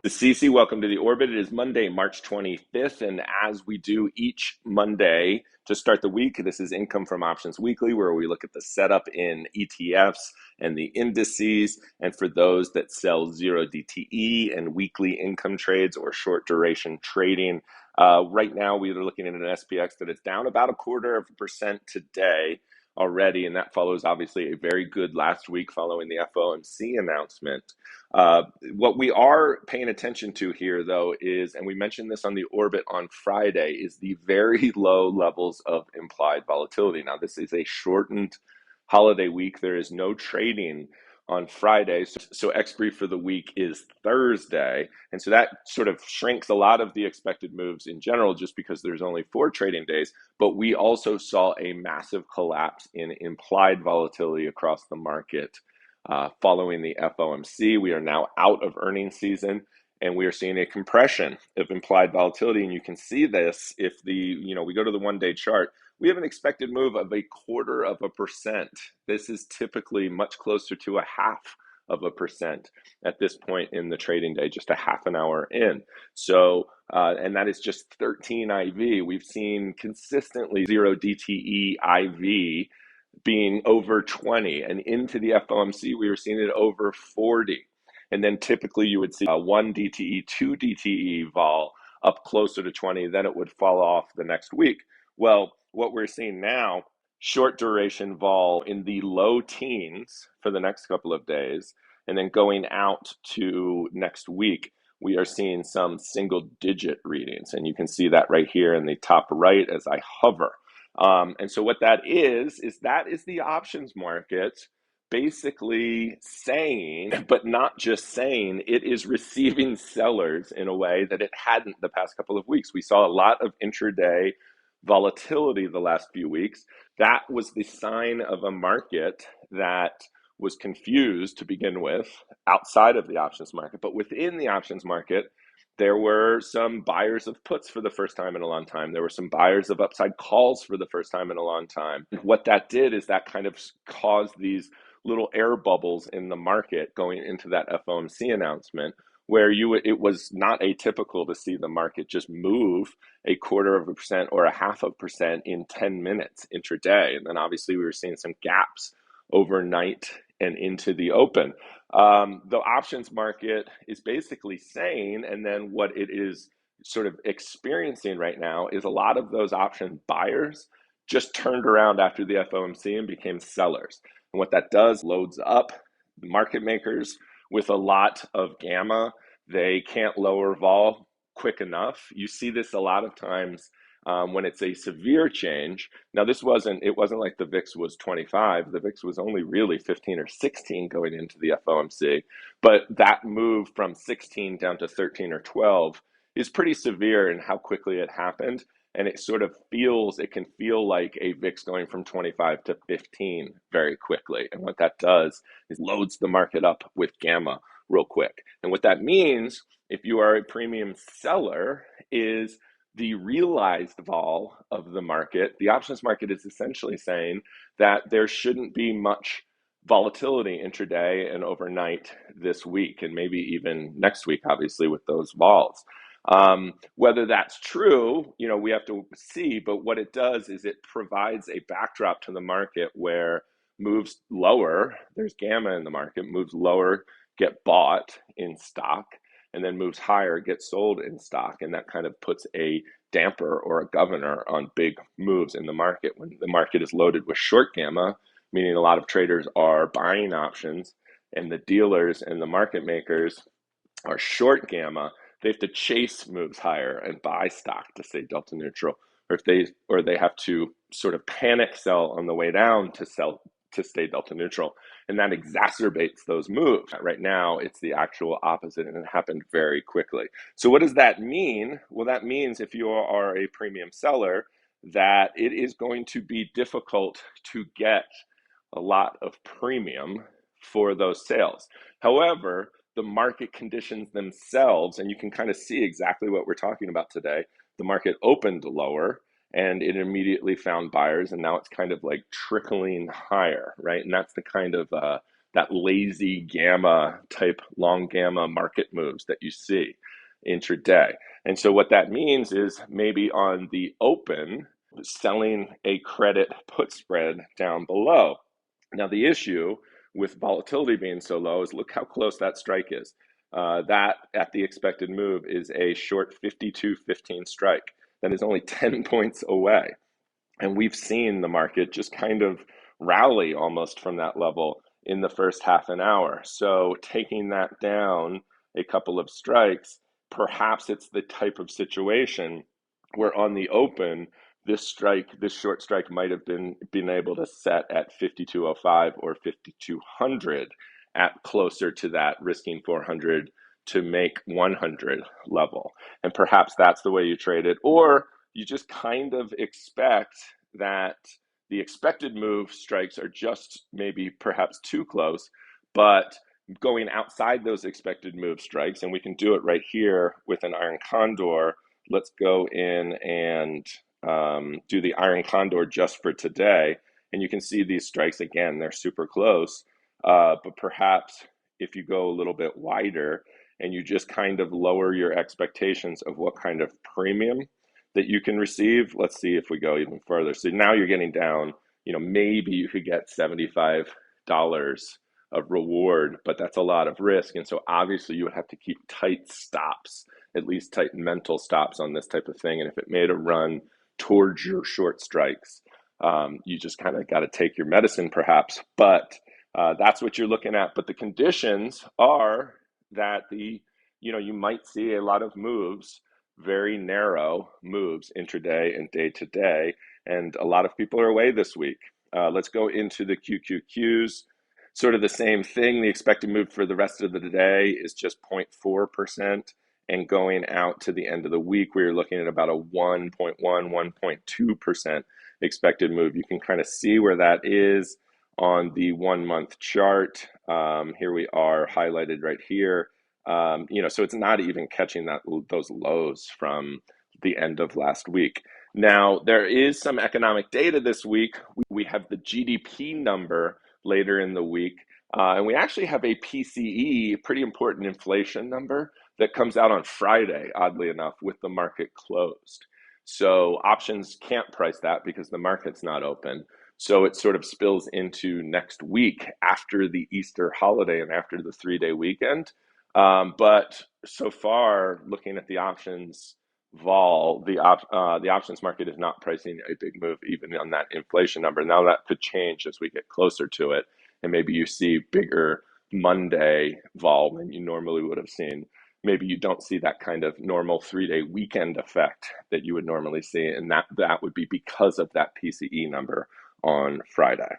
The CC, welcome to the Orbit. It is Monday, March 25th, and as we do each Monday to start the week, this is Income from Options Weekly, where we look at the setup in ETFs and the indices, and for those that sell zero DTE and weekly income trades or short duration trading. Right now, we are looking at an SPX that is down about 0.25% today already, and that follows obviously a very good last week following the FOMC announcement. What we are paying attention to here, though, is, and we mentioned this on the Orbit on Friday, is the very low levels of implied volatility. Now, this is a shortened holiday week. There is no trading on Friday, so expiry for the week is Thursday, and so that sort of shrinks a lot of the expected moves in general just because there's only 4 trading days. But we also saw a massive collapse in implied volatility across the market following the FOMC. We are now out of earnings season, and we are seeing a compression of implied volatility. And you can see this if we go to the one-day chart. We have an expected move of 0.25%. This is typically much closer to 0.5% at this point in the trading day, just a half an hour in. So, and that is just 13 IV. We've seen consistently zero DTE IV being over 20, and into the FOMC, we were seeing it over 40. And then typically you would see 1 DTE, 2 DTE vol up closer to 20, then it would fall off the next week. Well, what we're seeing now, short duration vol in the low teens for the next couple of days, and then going out to next week, we are seeing some single digit readings. And you can see that right here in the top right as I hover. And so what that is the options market basically saying, but not just saying, it is receiving sellers in a way that it hadn't the past couple of weeks. We saw a lot of intraday volatility the last few weeks. That was the sign of a market that was confused to begin with outside of the options market. But within the options market, there were some buyers of puts for the first time in a long time. There were some buyers of upside calls for the first time in a long time. What that did is that kind of caused these little air bubbles in the market going into that FOMC announcement, where it was not atypical to see the market just move 0.25% or 0.5% in 10 minutes intraday. And then obviously we were seeing some gaps overnight and into the open. The options market is basically saying, and then what it is sort of experiencing right now is a lot of those option buyers just turned around after the FOMC and became sellers. And what that does, loads up the market makers with a lot of gamma. They can't lower vol quick enough. You see this a lot of times when it's a severe change. Now, it wasn't like the VIX was 25. The VIX was only really 15 or 16 going into the FOMC. But that move from 16 down to 13 or 12 is pretty severe in how quickly it happened. And it can feel like a VIX going from 25 to 15 very quickly. And what that does is loads the market up with gamma real quick. And what that means, if you are a premium seller, is the realized vol of the market. The options market is essentially saying that there shouldn't be much volatility intraday and overnight this week, and maybe even next week, obviously, with those vols. Whether that's true, we have to see, but what it does is it provides a backdrop to the market where moves lower, there's gamma in the market, moves lower get bought in stock, and then moves higher get sold in stock. And that kind of puts a damper or a governor on big moves in the market. When the market is loaded with short gamma, meaning a lot of traders are buying options, and the dealers and the market makers are short gamma, they have to chase moves higher and buy stock to stay delta neutral, or they have to sort of panic sell on the way down to stay delta neutral, and that exacerbates those moves. Right now, it's the actual opposite, and it happened very quickly. So what does that mean? Well, that means if you are a premium seller, that it is going to be difficult to get a lot of premium for those sales. However, the market conditions themselves, and you can kind of see exactly what we're talking about today. The market opened lower, and it immediately found buyers, and now it's kind of like trickling higher, right? And that's the kind of that lazy gamma type long gamma market moves that you see intraday. And so what that means is maybe on the open, selling a credit put spread down below. Now, the issue with volatility being so low is look how close that strike is. That at the expected move is a short 52.15 strike. That is only 10 points away. And we've seen the market just kind of rally almost from that level in the first half an hour. So taking that down a couple of strikes, perhaps it's the type of situation where on the open, this strike, this short strike might have been able to set at 52.05 or 5200 at closer to that risking 400 to make 100 level. And perhaps that's the way you trade it. Or you just kind of expect that the expected move strikes are just maybe perhaps too close, but going outside those expected move strikes, and we can do it right here with an iron condor. Let's go in and do the iron condor just for today. And you can see these strikes again, they're super close. But perhaps if you go a little bit wider and you just kind of lower your expectations of what kind of premium that you can receive. Let's see if we go even further. So now you're getting down, maybe you could get $75 of reward, but that's a lot of risk. And so obviously you would have to keep tight stops, at least tight mental stops on this type of thing. And if it made a run towards your short strikes, you just kind of got to take your medicine perhaps. But that's what you're looking at. But the conditions are that you might see a lot of moves, very narrow moves intraday and day to day, and a lot of people are away this week. Let's go into the QQQs. Sort of the same thing. The expected move for the rest of the day is just 0.4%, and going out to the end of the week, we're looking at about a 1.1, 1.2% expected move. You can kind of see where that is on the 1 month chart. Here we are highlighted right here. So it's not even catching those lows from the end of last week. Now, there is some economic data this week. We have the GDP number later in the week, and we actually have a PCE, pretty important inflation number, that comes out on Friday, oddly enough, with the market closed. So options can't price that because the market's not open. So it sort of spills into next week after the Easter holiday and after the 3-day weekend. But so far, looking at the options vol, the options market is not pricing a big move even on that inflation number. Now that could change as we get closer to it, and maybe you see bigger Monday vol than you normally would have seen. Maybe you don't see that kind of normal 3-day weekend effect that you would normally see, and that would be because of that PCE number on Friday.